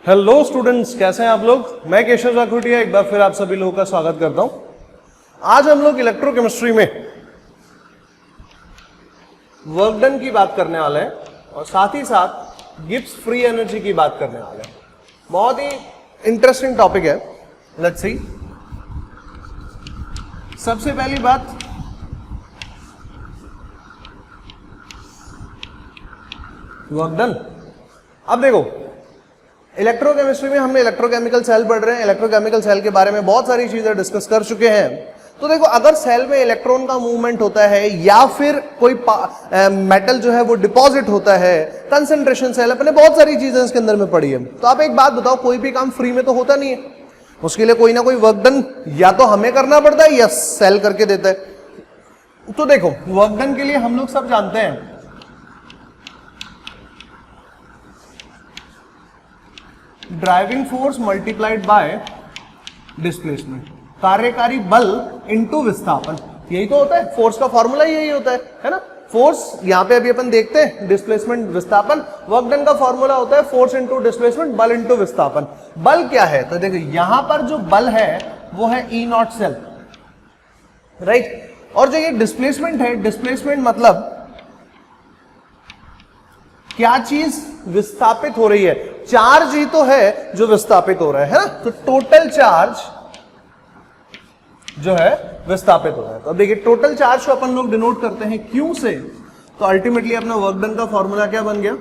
Hello students, कैसे हैं आप लोग। मैं केशव जाखोटिया एक बार फिर आप सभी लोगों का स्वागत करता हूं। आज हम लोग इलेक्ट्रोकेमिस्ट्री में वर्क डन की बात करने वाले हैं और साथ ही साथ गिब्स फ्री एनर्जी की बात करने वाले हैं। बहुत ही इंटरेस्टिंग टॉपिक है। Let's see. सबसे पहली बात, वर्क डन। अब देखो, इलेक्ट्रोकेमिस्ट्री में हमने इलेक्ट्रोकेमिकल सेल पढ़ रहे हैं। इलेक्ट्रोकेमिकल सेल के बारे में बहुत सारी चीजें डिस्कस कर चुके हैं। तो देखो, अगर सेल में इलेक्ट्रॉन का मूवमेंट होता है या फिर कोई मेटल जो है वो डिपॉजिट होता है, कंसंट्रेशन सेल, अपने बहुत सारी चीजें इसके अंदर में पड़ी है। तो आप एक बात बताओ, कोई भी काम फ्री में तो होता नहीं है। उसके लिए कोई ना कोई वर्क डन या तो हमें करना पड़ता है या सेल करके देता है। तो देखो, वर्क डन के लिए हम लोग सब जानते हैं driving force multiplied by displacement, कार्यकारी बल इनटू विस्थापन। यही तो होता है, फोर्स का फॉर्मूला यही होता है ना। फोर्स यहां पे अभी अपन देखते हैं, डिस्प्लेसमेंट विस्थापन। वर्क डन का फॉर्मूला होता है फोर्स इनटू डिस्प्लेसमेंट, बल इनटू विस्थापन। बल क्या है? तो देखो, यहां पर जो बल है वो है ई नॉट सेल, राइट। और जो ये डिस्प्लेसमेंट है, डिस्प्लेसमेंट मतलब क्या चीज विस्थापित हो रही है। चार्ज ही तो है जो विस्थापित हो रहा है ना। तो टोटल चार्ज जो है विस्थापित हो रहा है। तो अब देखिए, टोटल चार्ज को अपन लोग डिनोट करते हैं क्यू से। तो अल्टीमेटली अपना वर्क डन का फॉर्मूला क्या बन गया?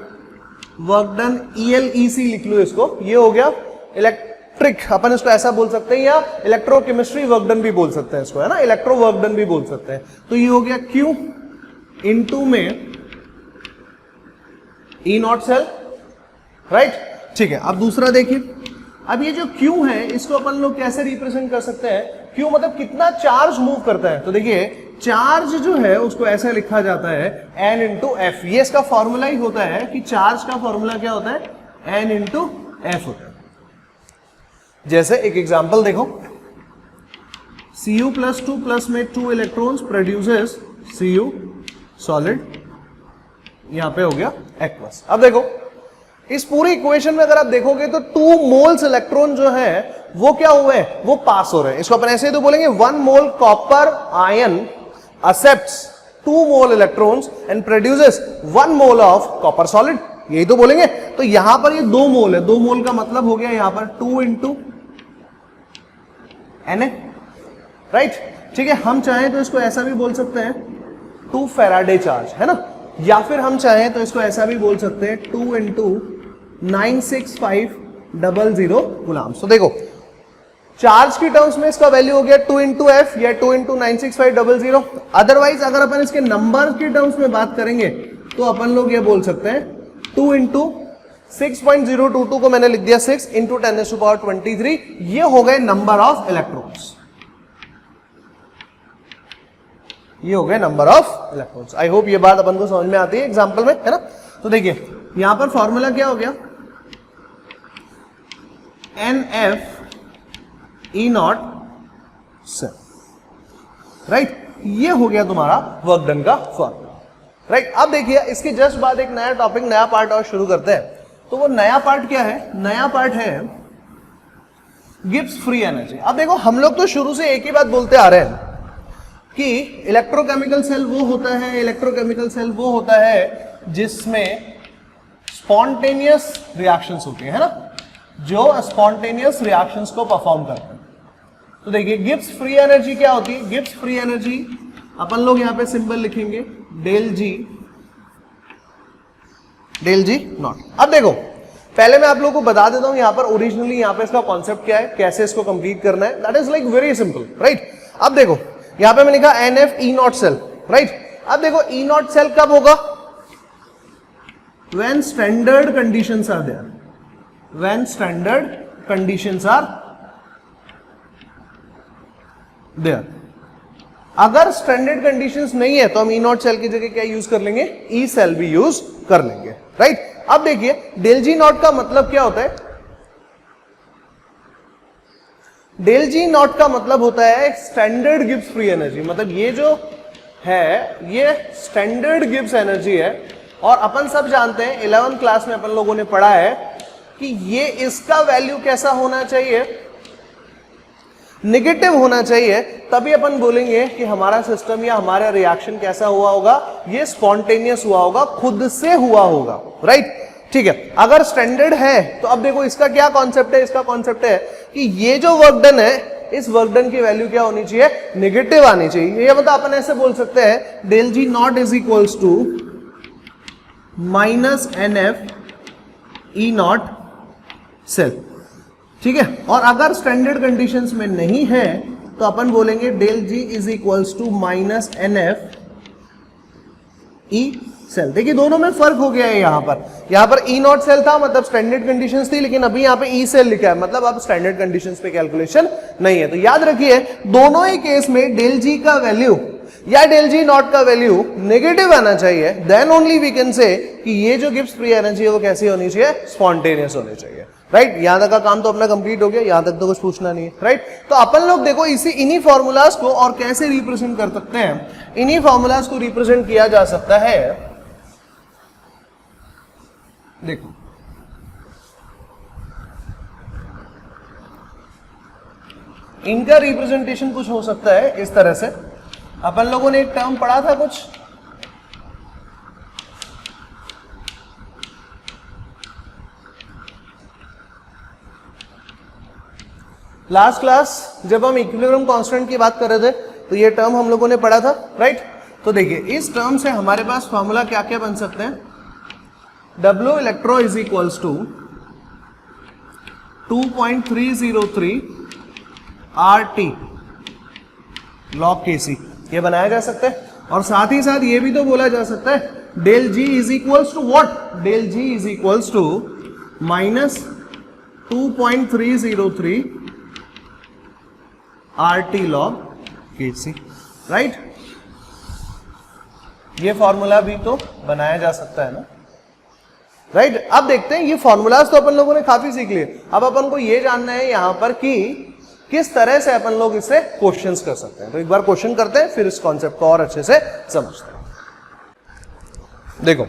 वर्क डन ELEC लिख लो इसको। ये हो गया इलेक्ट्रिक, अपन इसको ऐसा बोल सकते हैं, या इलेक्ट्रोकेमिस्ट्री वर्क डन भी बोल सकते हैं इसको, है ना। इलेक्ट्रो वर्क डन भी बोल सकते हैं। तो ये हो गया Q इनटू में ई नॉट सेल, राइट। ठीक है, अब दूसरा देखिए। अब ये जो Q है इसको अपन लोग कैसे रिप्रेजेंट कर सकते हैं? Q मतलब कितना चार्ज मूव करता है। तो देखिए, चार्ज जो है उसको ऐसे लिखा जाता है N इंटू एफ। ये इसका फॉर्मूला ही होता है कि चार्ज का फॉर्मूला क्या होता है? N इंटू एफ होता है। जैसे एक एग्जांपल देखो, Cu+2 प्लस में 2 इलेक्ट्रॉन्स प्रोड्यूसेस Cu सॉलिड, यहां पे हो गया एक्वस। अब देखो, इस पूरी इक्वेशन में अगर आप देखोगे तो 2 मोल्स इलेक्ट्रॉन जो है वो क्या हुए हैं? वो पास हो रहे हैं। इसको अपन ऐसे ही तो बोलेंगे, 1 mole copper ion accepts 2 mole electrons and produces 1 mole of copper solid, यही तो बोलेंगे। तो यहां पर ये 2 मोल है। 2 मोल का मतलब हो गया यहां पर 2 इंटू Na, राइट। ठीक है, हम चाहें तो इसको ऐसा भी बोल सकते हैं 2 फैराडे चार्ज, है ना। या फिर हम चाहें तो इसको ऐसा भी बोल सकते हैं 2 इंटू 96500 गुलाम्स। तो देखो, चार्ज की टर्म्स में इसका वैल्यू हो गया 2 इंटू एफ या 2 इंटू 96500। अदरवाइज अगर अपन इसके नंबर की टर्म्स में बात करेंगे तो अपन लोग ये बोल सकते हैं 2 इंटू 6.022 को मैंने लिख दिया 6 इंटू 10⁻23। ये हो गए नंबर ऑफ इलेक्ट्रॉन्स। ये हो गए number of electrons. I hope ये बात अपन को समझ में आती है एग्जांपल में, है ना। तो देखिए, यहां पर फॉर्मूला क्या हो गया? NF E not cell, right. ये हो गया तुम्हारा वर्क डन का फॉर्मूला, राइट। अब देखिए, इसके जस्ट बाद एक नया टॉपिक, नया पार्ट और शुरू करते हैं। तो वो नया पार्ट क्या है? नया पार्ट है गिब्स फ्री एनर्जी। अब देखो, हम लोग तो शुरू से एक ही बात बोलते आ रहे हैं कि इलेक्ट्रोकेमिकल सेल वो होता है, इलेक्ट्रोकेमिकल सेल वो होता है जिसमें स्पॉन्टेनियस रिएक्शंस होती है ना, जो स्पॉन्टेनियस रिएक्शंस को परफॉर्म करते हैं। तो देखिए, गिब्स फ्री एनर्जी क्या होती है? गिब्स फ्री एनर्जी अपन लोग यहां पे सिंबल लिखेंगे डेल जी नॉट। अब देखो, पहले मैं आप लोगों को बता देता हूं यहां पर ओरिजिनली यहां पे इसका कॉन्सेप्ट क्या है, कैसे इसको कंप्लीट करना है। That is like very simple, right. अब देखो, यहां पे मैं लिखा NF E not cell, right. अब देखो, E नॉट सेल कब होगा? When standard conditions are there. When standard conditions are there. अगर स्टैंडर्ड कंडीशंस नहीं है तो हम E नॉट सेल की जगह क्या यूज कर लेंगे? E सेल भी यूज कर लेंगे, राइट। अब देखिए, डेल जी नॉट का मतलब क्या होता है? डेल जी नॉट का मतलब होता है स्टैंडर्ड गिब्स फ्री एनर्जी। मतलब ये जो है ये स्टैंडर्ड गिब्स एनर्जी है। और अपन सब जानते हैं 11th क्लास में अपन लोगों ने पढ़ा है कि ये इसका वैल्यू कैसा होना चाहिए, निगेटिव होना चाहिए, तभी अपन बोलेंगे कि हमारा सिस्टम या हमारा रिएक्शन कैसा हुआ होगा, ये स्पॉन्टेनियस हुआ होगा, खुद से हुआ होगा, राइट। ठीक है, अगर स्टैंडर्ड है तो अब देखो इसका क्या कॉन्सेप्ट है, इसका कॉन्सेप्ट है कि ये जो वर्क डन है, इस वर्क डन की वैल्यू क्या होनी चाहिए, नेगेटिव आनी चाहिए। ये मतलब अपन ऐसे बोल सकते हैं del G not is equals to minus N F E not cell. ठीक है, और अगर स्टैंडर्ड कंडीशंस में नहीं है तो अपन बोलेंगे del G is equals to minus N F E cell. देखिए दोनों में फर्क हो गया है, यहां पर ई नॉट सेल था मतलब स्टैंडर्ड कंडीशंस थी, लेकिन अभी यहां पे ई सेल लिखा है मतलब अब स्टैंडर्ड कंडीशंस पे कैलकुलेशन नहीं है। तो याद रखिए दोनों ही केस में डेल जी का वैल्यू या डेल जी नॉट का वैल्यू नेगेटिव आना चाहिए, then only we can say कि ये जो गिब्स फ्री एनर्जी है वो कैसी होनी चाहिए, स्पॉन्टेनियस होनी चाहिए, राइट। यहां तक का काम तो अपना कंप्लीट हो गया, यहां तक तो कुछ पूछना नहीं है, राइट। तो अपन लोग देखो इन्हीं फॉर्मूलाज को और कैसे रिप्रेजेंट कर सकते हैं, इन्हीं फॉर्मूलाज को रिप्रेजेंट किया जा सकता है। देखो इनका रिप्रेजेंटेशन कुछ हो सकता है इस तरह से। अपन लोगों ने एक टर्म पढ़ा था कुछ, लास्ट क्लास जब हम इक्विलिब्रियम कांस्टेंट की बात कर रहे थे तो ये टर्म हम लोगों ने पढ़ा था, राइट। तो देखिए इस टर्म से हमारे पास फॉर्मूला क्या क्या बन सकते हैं, W electro is equals to 2.303 RT log Kc, ये बनाया जा सकता है। और साथ ही साथ ये भी तो बोला जा सकता है del G is equals to what, del G is equals to minus 2.303 RT log Kc, right. ये फॉर्मूला भी तो बनाया जा सकता है ना, राइट। अब देखते हैं, ये फॉर्मूलाज तो अपन लोगों ने काफी सीख लिए, अब अपन को ये जानना है यहां पर कि किस तरह से अपन लोग इससे क्वेश्चंस कर सकते हैं। तो एक बार क्वेश्चन करते हैं फिर इस कॉन्सेप्ट को और अच्छे से समझते हैं। देखो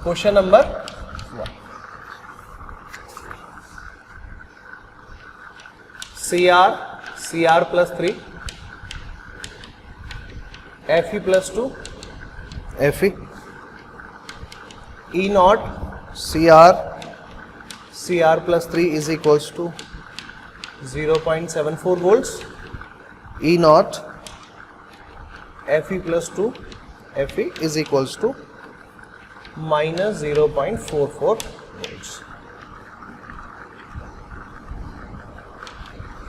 question number 1, CR plus 3 FE plus 2 FE E naught CR plus 3 is equals to 0.74 volts, E naught FE plus 2 FE is equals to minus 0.44 volts.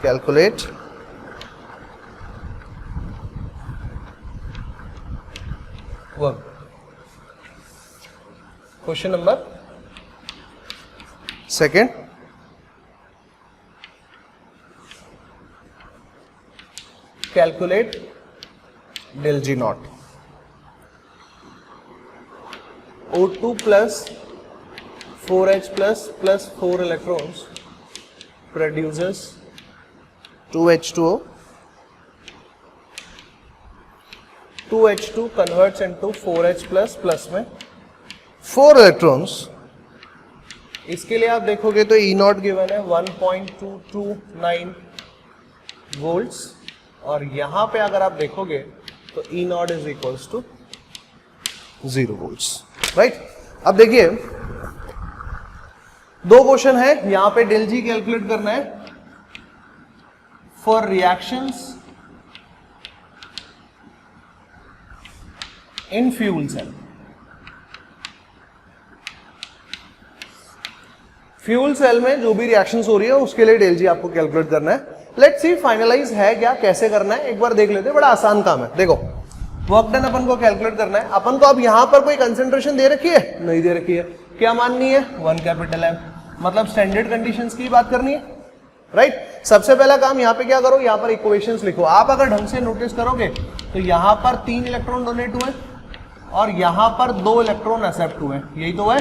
Calculate work. Question number 2, calculate del G naught. O2 plus 4H plus 4 electrons produces 2H2O. 2H2 converts into 4H plus में 4 electrons. इसके लिए आप देखोगे तो E not given है 1.229 volts, और यहां पे अगर आप देखोगे तो E not is equals to 0 volts, right. अब देखिए दो क्वेश्चन है, यहां पे डेल जी कैलकुलेट करना है for reactions in fuel cell. Fuel cell में जो भी रिएक्शंस हो रही है उसके लिए डेल जी आपको कैलकुलेट करना है। लेट्स सी फाइनलाइज है क्या, कैसे करना है एक बार देख लेते हैं, बड़ा आसान काम है। देखो वर्क डन अपन को कैलकुलेट करना है। अपन को अब यहां पर कोई कंसेंट्रेशन दे रखी है, नहीं दे रखी है, क्या माननी है 1 कैपिटल M, मतलब स्टैंडर्ड कंडीशंस की बात करनी है, राइट। सबसे पहला काम यहाँ पे क्या करो, यहाँ पर इक्वेशंस लिखो। आप अगर ढंग से नोटिस करोगे तो यहाँ पर 3 इलेक्ट्रॉन डोनेट हुए और यहाँ पर 2 इलेक्ट्रॉन एक्सेप्ट हुए, यही तो है।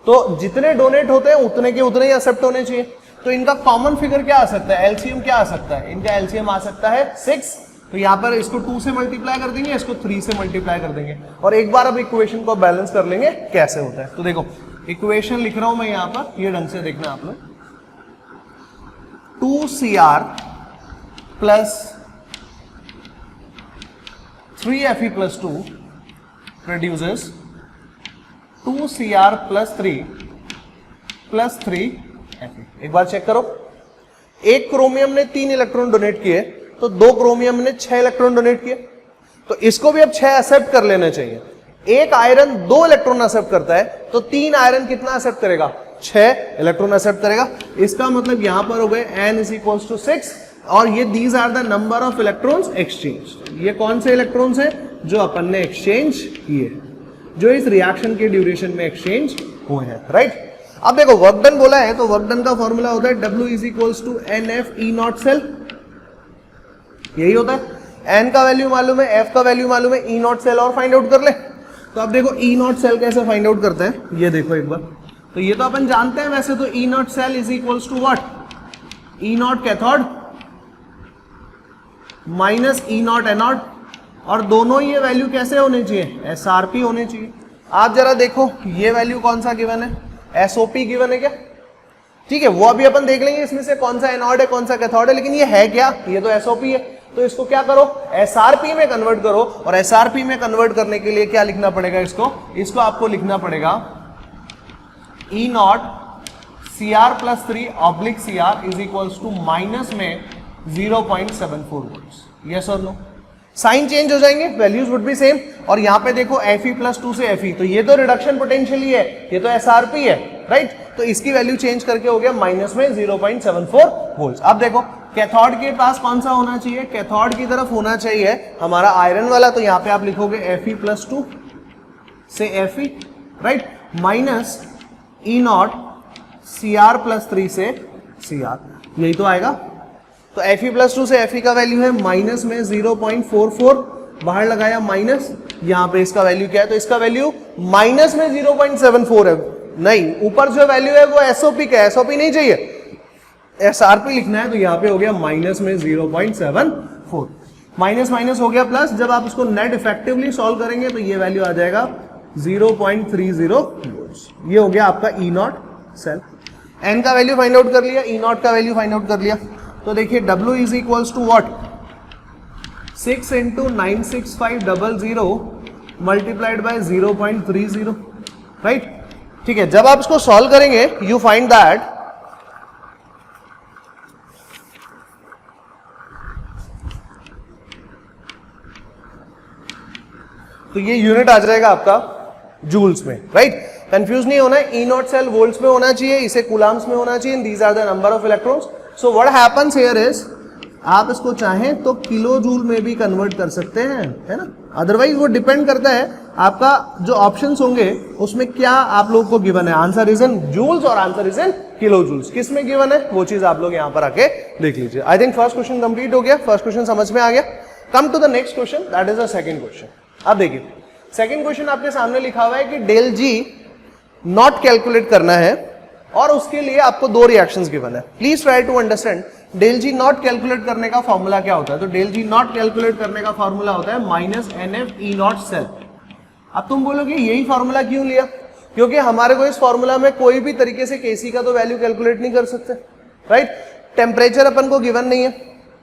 तो जितने डोनेट होते हैं उतने के उतने ही एक्सेप्ट होने चाहिए। तो इनका कॉमन फिगर क्या आ सकता है, एलसीएम क्या आ सकता है, इनका एलसीएम आ सकता है 6। तो यहाँ पर इसको 2 से मल्टीप्लाई कर देंगे, इसको 3 से मल्टीप्लाई कर देंगे, और एक बार अब इक्वेशन को बैलेंस कर लेंगे कैसे होता है। तो देखो इक्वेशन लिख रहा हूं मैं यहां पर, ये ढंग से देखना आप लोग, 2Cr plus 3Fe plus 2 produces 2Cr plus 3 plus 3Fe। एक बार चेक करो, एक क्रोमियम ने 3 इलेक्ट्रॉन डोनेट किए, तो 2 क्रोमियम ने 6 इलेक्ट्रॉन डोनेट किए, तो इसको भी अब 6 एक्सेप्ट कर लेना चाहिए। एक आयरन 2 इलेक्ट्रॉन एक्सेप्ट करता है, तो 3 आयरन कितना एक्सेप्ट करेगा? 6 इलेक्ट्रॉन एक्सेप्ट करेगा। इसका मतलब यहां पर हो गए n इज इक्वल्स टू 6, और ये these are the number of electrons exchange. ये कौन से इलेक्ट्रॉन्स हैं? जो अपन ने एक्सचेंज किए, जो इस रिएक्शन के ड्यूरेशन में एक्सचेंज हुए हैं, राइट। अब देखो वर्क डन बोला है, तो वर्क डन का फॉर्मूला होता है W is equals to NF E not cell, यही होता है। n का वैल्यू मालूम है, f का वैल्यू मालूम है, E नॉट सेल और फाइंड आउट कर ले। तो अब देखो E नॉट सेल कैसे फाइंड आउट करते हैं, ये देखो एक बार। तो ये तो अपन जानते हैं वैसे, तो E not cell is equals to what? E not cathode minus E not anode, और दोनों ये वैल्यू कैसे होने चाहिए? SRP होने चाहिए। आप जरा देखो ये वैल्यू कौन सा गिवन है? SOP गिवन है क्या? ठीक है, वो अभी अपन देख लेंगे इसमें से कौन सा एनोड है कौन सा कैथोड है, लेकिन ये है क्या? ये तो SOP है। तो इसको क्या करो? SRP में कन्वर्ट करो, और SRP में कन्वर्ट करने के लिए क्या लिखना पड़ेगा? इसको आपको लिखना पड़ेगा E not Cr plus 3 oblique Cr is equals to minus में 0.74 वोल्ट्स। यस और नो? साइन चेंज हो जाएंगे, वैल्यूज वुड बी सेम। और यहां पे देखो Fe प्लस 2 से Fe, तो ये तो रिडक्शन पोटेंशियल ही है, ये तो SRP है, राइट। तो इसकी वैल्यू चेंज करके हो गया माइनस में 0.74 वोल्ट। अब देखो कैथोड के पास कौन सा होना चाहिए? कैथोड की तरफ होना चाहिए हमारा आयरन वाला, तो यहां पे आप लिखोगे Fe प्लस 2 से Fe, right, minus E not Cr plus 3 से Cr, यही तो आएगा। तो Fe प्लस 2 से Fe का वैल्यू है माइनस में 0.44, बाहर लगाया माइनस, यहां पे इसका वैल्यू क्या है? तो इसका वैल्यू माइनस में 0.74 है, नहीं, ऊपर जो वैल्यू है वो SOP का है, SOP नहीं चाहिए, SRP लिखना है। तो यहां पे हो गया माइनस में 0.74, माइनस माइनस हो गया प्लस। जब आप इसको नेट इफेक्टिवली सॉल्व करेंगे तो ये वैल्यू आ जाएगा 0.30 वोल्ट्स। ये हो गया आपका E नॉट सेल। n का वैल्यू फाइंड आउट कर लिया, E नॉट का वैल्यू फाइंड आउट कर लिया। तो देखिए W is equals to what? 6 into 96500 multiplied by 0.30, right. ठीक है, जब आप इसको सॉल्व करेंगे यू फाइंड दैट तो ये यूनिट आ जाएगा आपका जूल्स में, राइट। कंफ्यूज नहीं होना है, ई नॉट सेल वोल्ट्स में होना चाहिए, इसे कूलम्स में होना चाहिए। These are the number of electrons. So what happens here is, आप इसको चाहें तो किलो जूल में भी कन्वर्ट कर सकते हैं, है ना। अदरवाइज वो डिपेंड करता है आपका जो ऑप्शंस होंगे उसमें क्या आप लोगों को गिवन है। आंसर इज इन जूल्स और answer is in kilo joules. किस में गिवन है वो चीज आप लोग यहां पर आके देख लीजिए। I think first question complete हो गया, फर्स्ट क्वेश्चन समझ में आ गया। Come to the next question, that is the second question. अब देखिए सेकंड क्वेश्चन आपके सामने लिखा हुआ है कि डेल जी नॉट कैलकुलेट करना है और उसके लिए आपको दो रिएक्शंस गिवन है। Please try to understand del G not calculate करने का फॉर्मूला क्या होता है। तो डेल जी नॉट कैलकुलेट करने का फॉर्मूला होता है minus NF E not cell. अब तुम बोलोगे यही फॉर्मूला क्यों लिया, क्योंकि हमारे को इस फॉर्मूला में कोई भी तरीके से केसी का तो वैल्यू कैलकुलेट नहीं कर सकते, राइट। टेम्परेचर अपन को गिवन नहीं है,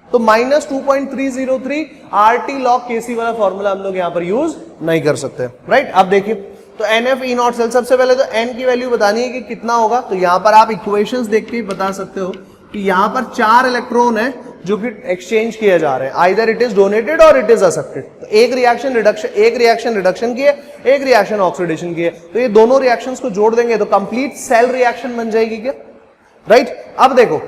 तो माइनस 2.303 RT log KC वाला फॉर्मूला हम लोग यहां पर यूज नहीं कर सकते, राइट। अब देखिए तो NF E नॉट सेल, सबसे पहले तो N की वैल्यू बतानी है कि कितना होगा। तो यहां पर आप इक्वेशंस देख के बता सकते हो कि यहां पर 4 इलेक्ट्रॉन है जो कि एक्सचेंज किए जा रहे हैं, आइदर इट इज डोनेटेड और इट इज एक्सेप्टेड। तो एक रिएक्शन रिडक्शन की है, एक रिएक्शन ऑक्सीडेशन की है। तो ये दोनों रिएक्शंस को जोड़ देंगे तो कंप्लीट सेल रिएक्शन बन जाएगी क्या, राइट। अब देखो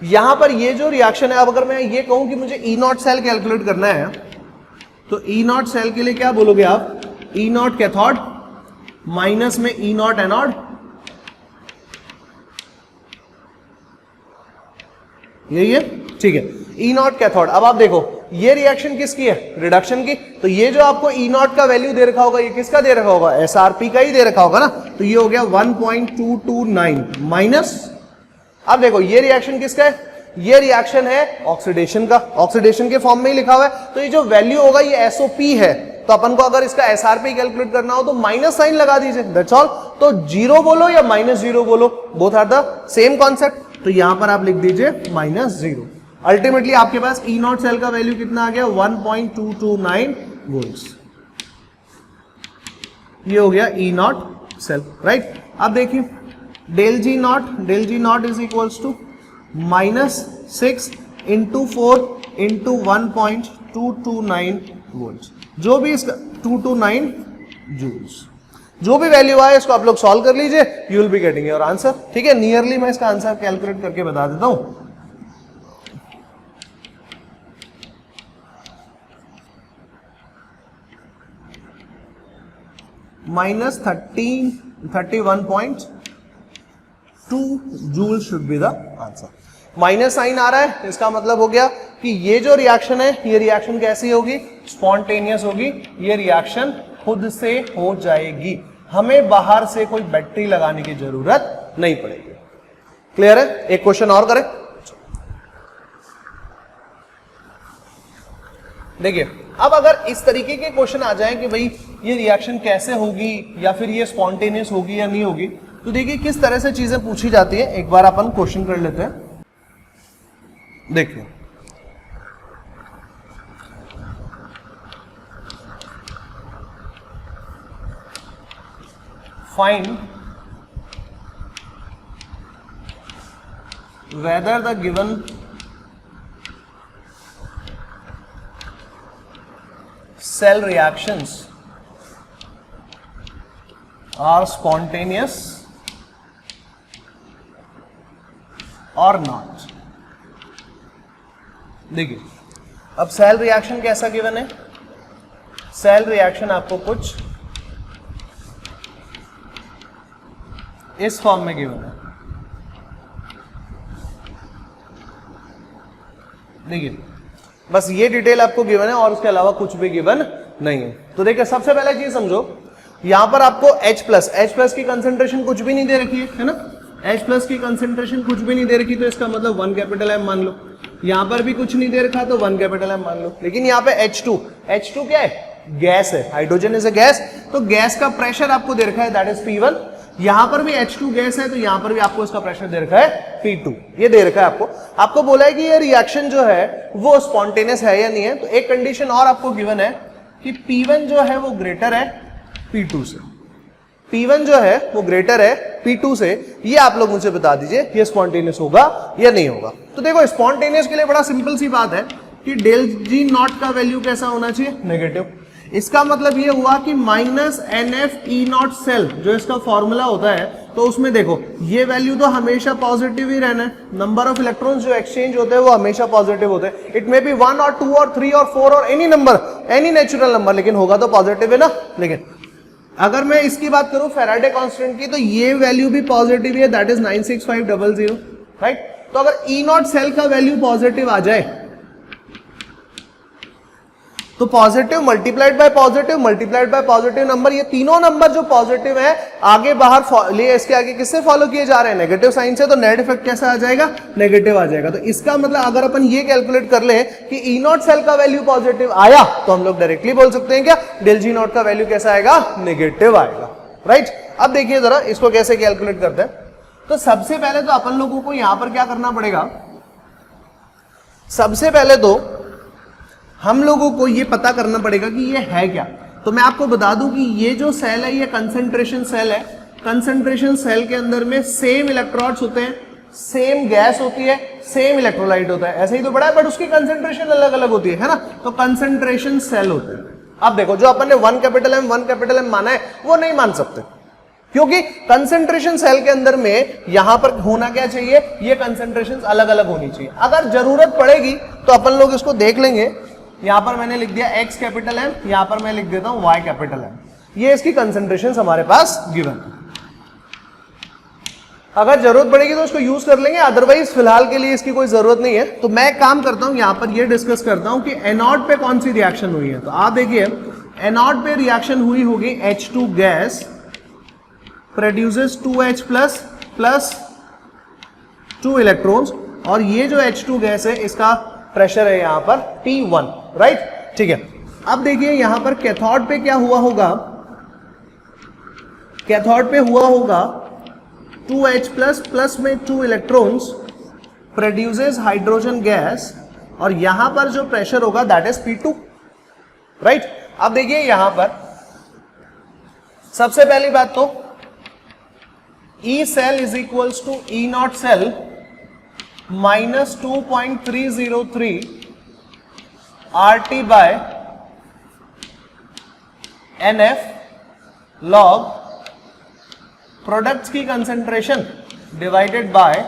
यहां पर ये जो रिएक्शन है, अब अगर मैं ये कहूं कि मुझे E नॉट सेल कैलकुलेट करना है तो E नॉट सेल के लिए क्या बोलोगे आप, E नॉट कैथोड माइनस में E नॉट एनोड, यही है, ठीक है। E not cathode. अब आप देखो ये रिएक्शन किसकी है, रिडक्शन की। तो ये जो आपको E नॉट का वैल्यू दे रखा होगा, ये किसका दे रखा होगा, SRP का ही दे रखा होगा ना। तो ये हो गया 1.229 माइनस, अब देखो ये रिएक्शन किसका है, ये रिएक्शन है ऑक्सीडेशन का, ऑक्सीडेशन के फॉर्म में ही लिखा हुआ है। तो ये जो वैल्यू होगा ये SOP है, तो अपन को अगर इसका SRP कैलकुलेट करना हो तो माइनस साइन लगा दीजिए, दैट्स ऑल। तो 0 बोलो या -0 बोलो, both are the same concept, तो यहां पर आप लिख दीजिए -0। अल्टीमेटली आपके पास ई नॉट सेल का वैल्यू कितना आ गया 1.229 वोल्ट्स, ये हो गया ई नॉट सेल, राइट। अब देखिए del G not is equals to -6 × 4 × 1.229 volt, जो भी इसका 229 जूल्स, जो भी वैल्यू आए इसको आप लोग सॉल्व कर लीजिए, you will be getting your answer. ठीक है, नियरली मैं इसका आंसर कैलकुलेट करके बता देता हूं। -31.2 joule should be the answer. Minus sign आ रहा है, इसका मतलब हो गया कि ये जो रिएक्शन है, ये रिएक्शन कैसी होगी, स्पॉन्टेनियस होगी, ये रिएक्शन खुद से हो जाएगी, हमें बाहर से कोई बैटरी लगाने की जरूरत नहीं पड़ेगी। क्लियर है? एक क्वेश्चन और करें। देखिए अब अगर इस तरीके के क्वेश्चन आ जाए कि भाई ये रिएक्शन कैसे होगी या फिर ये स्पॉन्टेनियस होगी या नहीं होगी, तो देखिए किस तरह से चीजें पूछी जाती है, एक बार अपन क्वेश्चन कर लेते हैं। देखिए find whether the given cell reactions are spontaneous or not। देखिए अब सेल रिएक्शन कैसा गिवन है, सेल रिएक्शन आपको कुछ इस फॉर्म में गिवन है। देखिए बस ये डिटेल आपको गिवन है और उसके अलावा कुछ भी गिवन नहीं है। तो देखिए सबसे पहले चीज समझो, यहां पर आपको H+ की कंसेंट्रेशन कुछ भी नहीं दे रखी है ना, H+ की कंसेंट्रेशन कुछ भी नहीं दे रखी, तो इसका मतलब 1 M मान लो। यहां पर भी कुछ नहीं दे रखा तो 1 M मान लो। लेकिन यहाँ पे H2 क्या है, गैस है, हाइड्रोजन इज अ गैस, तो गैस का प्रेशर आपको दे रखा है दैट इज P1। यहां पर भी H2 गैस है, तो यहां पर भी आपको इसका प्रेशर दे रखा है P2, ये दे रखा है आपको। आपको बोला है कि ये रिएक्शन जो है वो स्पॉन्टेनियस है या नहीं है, तो एक कंडीशन और आपको गिवन है कि P1 जो है वो ग्रेटर है P2 से, P1 जो है वो ग्रेटर है P2 से, ये आप लोग मुझे बता दीजिए ये स्पॉन्टेनियस होगा या नहीं होगा। तो देखो स्पॉन्टेनियस के लिए बड़ा सिंपल सी बात है कि डेल जी नॉट का वैल्यू कैसा होना चाहिए, नेगेटिव। इसका मतलब ये हुआ कि -NF E0 सेल जो इसका फॉर्मूला होता है, तो उसमें देखो ये वैल्यू तो हमेशा पॉजिटिव ही रहना है, नंबर ऑफ इलेक्ट्रॉन्स जो एक्सचेंज होते हैं वो हमेशा पॉजिटिव होते हैं। इट मे बी 1 और 2 और 3 और 4 और any number, any natural number, लेकिन होगा तो पॉजिटिव है ना। लेकिन अगर मैं इसकी बात करूं फैराडे कांस्टेंट की, तो ये वैल्यू भी पॉजिटिव है, दैट इज 96500, राइट। तो अगर E0 सेल का वैल्यू पॉजिटिव आ जाए तो positive multiplied by positive number, ये तीनों नंबर जो पॉजिटिव है आगे बाहर लिए, इसके आगे किससे फॉलो किए जा रहे हैं, नेगेटिव साइन से, तो नेट इफेक्ट कैसा आ जाएगा, नेगेटिव आ जाएगा। तो इसका मतलब अगर अपन ये कैलकुलेट कर ले कि E0 सेल का वैल्यू पॉजिटिव आया, तो हम लोग डायरेक्टली बोल सकते हैं क्या, डेल जी नॉट का वैल्यू कैसा आएगा, नेगेटिव आएगा, राइट। अब देखिए जरा इसको कैसे कैलकुलेट करते हैं। तो सबसे पहले तो अपन लोगों को यहां पर क्या करना पड़ेगा, सबसे पहले तो हम लोगों को ये पता करना पड़ेगा कि ये है क्या। तो मैं आपको बता दूं कि ये जो सेल है ये कंसंट्रेशन सेल है। कंसंट्रेशन सेल के अंदर में सेम इलेक्ट्रोड्स होते हैं, सेम गैस होती है, सेम इलेक्ट्रोलाइट होता है, ऐसे ही तो बड़ा है, बट उसकी कंसंट्रेशन अलग अलग होती है ना। तो कंसंट्रेशन सेल होते हैं। अब देखो जो अपन ने 1 M माना है वो नहीं मान सकते, क्योंकि कंसंट्रेशन सेल के अंदर में यहां पर होना क्या चाहिए, ये कंसंट्रेशन अलग अलग होनी चाहिए। अगर जरूरत पड़ेगी तो अपन लोग इसको देख लेंगे। यहां पर मैंने लिख दिया X M, यहां पर मैं लिख देता हूं Y M, ये इसकी कंसंट्रेशन हमारे पास गिवन है। अगर जरूरत पड़ेगी तो इसको यूज कर लेंगे, अदरवाइज फिलहाल के लिए इसकी कोई जरूरत नहीं है। तो मैं काम करता हूं यहां पर ये डिस्कस करता हूं कि एनोड पे कौन सी रिएक्शन हुई है। तो आप देखिए एनोड पे रिएक्शन हुई होगी H2 gas produces 2H plus 2 electrons, और ये जो H2 गैस है इसका प्रेशर है यहां पर T1, राइट, ठीक है। अब देखिए यहां पर कैथोड पे क्या हुआ होगा, कैथोड पे हुआ होगा 2H प्लस में 2 इलेक्ट्रॉन्स प्रोड्यूसेस हाइड्रोजन गैस, और यहां पर जो प्रेशर होगा दैट इज P2, राइट। अब देखिए यहां पर सबसे पहली बात तो E cell is equals to E not cell minus 2.303 RT by NF log products की कंसेंट्रेशन डिवाइडेड बाय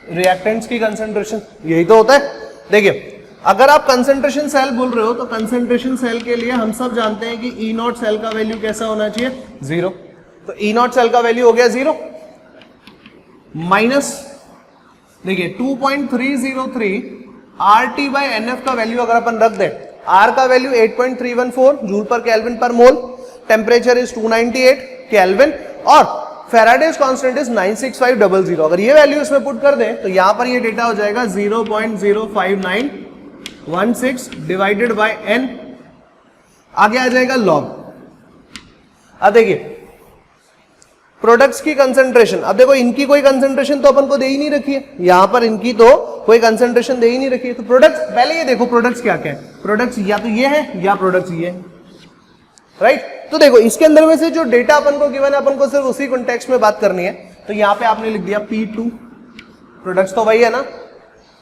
रिएक्टेंट्स की कंसेंट्रेशन, यही तो होता है। देखिए अगर आप कंसेंट्रेशन सेल बोल रहे हो तो कंसेंट्रेशन सेल के लिए हम सब जानते हैं कि ई नॉट सेल का वैल्यू कैसा होना चाहिए, 0। तो ई नॉट सेल का वैल्यू हो गया 0 माइनस, देखिए 2.303 RT बाय NF का वैल्यू अगर अपन रख दें, R का वैल्यू 8.314 जूल पर केल्विन पर मोल, टेम्परेचर इज 298 केल्विन, और फेराडेज कांस्टेंट इज 96500। अगर ये वैल्यू इसमें पुट कर दें तो यहां पर ये डेटा हो जाएगा 0.05916 डिवाइडेड बाय n, आगे आ जाएगा लॉग। अब देखिए प्रोडक्ट्स की कंसेंट्रेशन, अब देखो इनकी कोई कंसेंट्रेशन तो अपन को दे ही नहीं रखी है, यहां पर इनकी तो कोई कंसेंट्रेशन दे ही नहीं रखी है। तो प्रोडक्ट्स, पहले ये देखो प्रोडक्ट्स क्या क्या है, प्रोडक्ट्स या तो ये है या प्रोडक्ट्स ये है, राइट। तो देखो इसके अंदर में से जो डेटा अपन को गिवन है, अपन को सिर्फ उसी कॉन्टेक्स्ट में बात करनी है। तो यहां पे आपने लिख दिया P2, प्रोडक्ट्स तो वही है ना,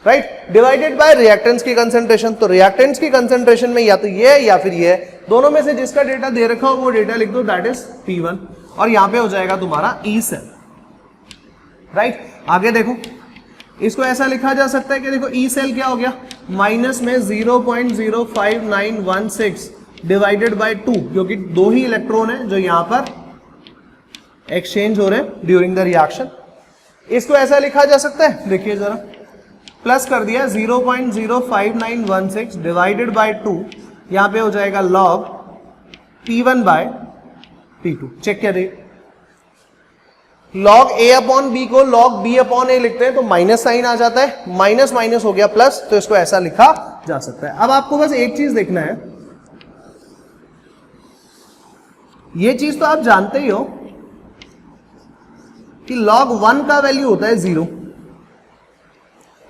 राइट, डिवाइडेड बाय रिएक्टेंट्स की कंसेंट्रेशन। तो रिएक्टेंट्स की कंसेंट्रेशन में या तो ये है या फिर ये है, दोनों में से जिसका डेटा दे रखा हो वो डेटा लिख दो, दैट इज P1, और यहां पे हो जाएगा तुम्हारा E सेल, राइट। आगे देखो इसको ऐसा लिखा जा सकता है कि देखो E सेल क्या हो गया, माइनस में 0.05916 डिवाइडेड बाय 2, क्योंकि दो ही इलेक्ट्रॉन है जो यहां पर एक्सचेंज हो रहे हैं ड्यूरिंग द रिएक्शन। इसको ऐसा लिखा जा सकता है, देखिए जरा, प्लस कर दिया 0.05916 डिवाइडेड बाय 2, यहां पे हो जाएगा log P1 by P2। Check करिए, लॉग A अपॉन B को लॉग B अपॉन A लिखते हैं तो माइनस साइन आ जाता है, माइनस माइनस हो गया प्लस, तो इसको ऐसा लिखा जा सकता है। अब आपको बस एक चीज देखना है, ये चीज तो आप जानते ही हो कि log 1 का वैल्यू होता है 0,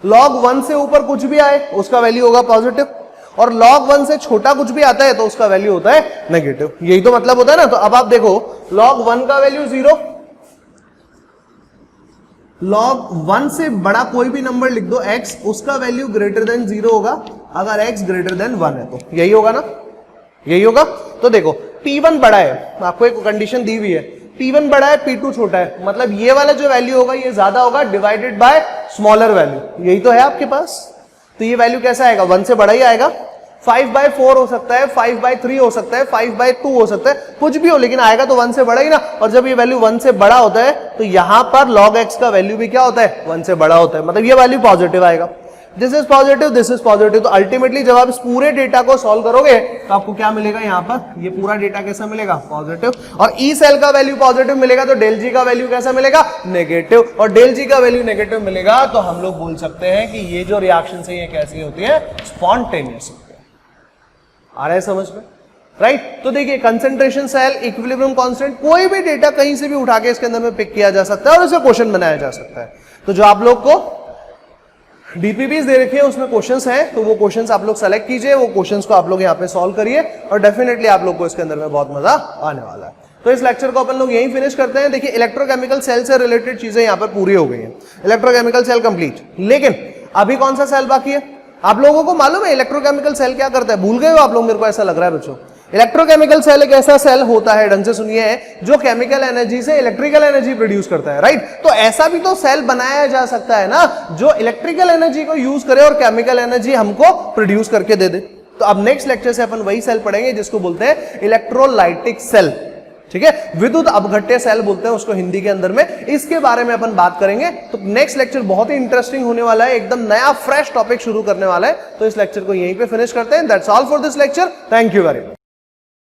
log 1 से ऊपर कुछ भी आए उसका वैल्यू होगा पॉजिटिव, और log 1 से छोटा कुछ भी आता है तो उसका वैल्यू होता है नेगेटिव, यही तो मतलब होता है ना। तो अब आप देखो log 1 का वैल्यू 0, log 1 से बड़ा कोई भी नंबर लिख दो x, उसका वैल्यू ग्रेटर देन 0 होगा, अगर x ग्रेटर देन 1 है तो यही होगा ना, यही होगा। तो देखो P1 बड़ा है, आपको एक कंडीशन दी हुई है, P1 बड़ा है P2 छोटा है, मतलब ये वाला जो वैल्यू होगा ये ज्यादा होगा डिवाइडेड बाय स्मॉलर वैल्यू, यही तो है आपके पास। तो ये वैल्यू कैसा आएगा, 1 से बड़ा ही आएगा, 5/4 हो सकता है, 5/3 हो सकता है, 5/2 हो सकता है, कुछ भी हो, लेकिन आएगा तो 1 से बड़ा ही ना। और जब ये वैल्यू 1 से बड़ा होता है तो यहां पर log x का वैल्यू भी क्या होता है, 1 से बड़ा होता है, मतलब ये वैल्यू पॉजिटिव आएगा। This is positive, this is positive. तो अल्टीमेटली जब आप इस पूरे डेटा को सॉल्व करोगे तो आपको क्या मिलेगा, यहां पर ये पूरा डेटा कैसा मिलेगा, पॉजिटिव, और ई सेल का वैल्यू पॉजिटिव मिलेगा तो डेल जी का वैल्यू कैसा मिलेगा, नेगेटिव, और डेल जी का वैल्यू नेगेटिव मिलेगा तो हम लोग बोल सकते हैं कि ये जो रिएक्शन है ये कैसी होती है, स्पॉन्टेनियस होती है। आ रहा है समझ में, राइट। तो देखिए कंसेंट्रेशन सेल, इक्विलिब्रियम कांस्टेंट, कोई भी डेटा कहीं से भी उठा के इसके अंदर में पिक किया जा सकता है और इसे क्वेश्चन बनाया जा सकता है। तो जो आप लोग को डीपीपीज दे रखे हैं उसमें क्वेश्चंस हैं, तो वो क्वेश्चंस आप लोग सेलेक्ट कीजिए, वो क्वेश्चंस को आप लोग यहाँ पे सॉल्व करिए, और डेफिनेटली आप लोग को इसके अंदर में बहुत मजा आने वाला है। तो इस लेक्चर को अपन लोग यहीं फिनिश करते हैं। देखिए इलेक्ट्रोकेमिकल सेल से रिलेटेड चीजें यहाँ पर पूरी हो गई हैं, इलेक्ट्रोकेमिकल सेल कंप्लीट, लेकिन अभी कौन सा सेल बाकी है, आप लोगों को मालूम है इलेक्ट्रोकेमिकल सेल क्या करता है, भूल गए हो आप लोग, मेरे को ऐसा लग रहा है बच्चों। इलेक्ट्रोकेमिकल सेल एक ऐसा सेल होता है, ढंग से सुनिए, जो केमिकल एनर्जी से इलेक्ट्रिकल एनर्जी प्रोड्यूस करता है, राइट। तो ऐसा भी तो सेल बनाया जा सकता है ना जो इलेक्ट्रिकल एनर्जी को यूज करे और केमिकल एनर्जी हमको प्रोड्यूस करके दे दे। तो अब नेक्स्ट लेक्चर से अपन वही सेल पढ़ेंगे जिसको बोलते हैं इलेक्ट्रोलाइटिक सेल, ठीक है, विद्युत अपघट्य सेल बोलते हैं उसको हिंदी के अंदर में। इसके बारे में अपन बात करेंगे। तो नेक्स्ट लेक्चर बहुत ही इंटरेस्टिंग होने वाला है, एकदम नया फ्रेश टॉपिक शुरू करने वाला है। तो इस लेक्चर को यहीं पे फिनिश करते हैं। That's all for this lecture, thank you very much.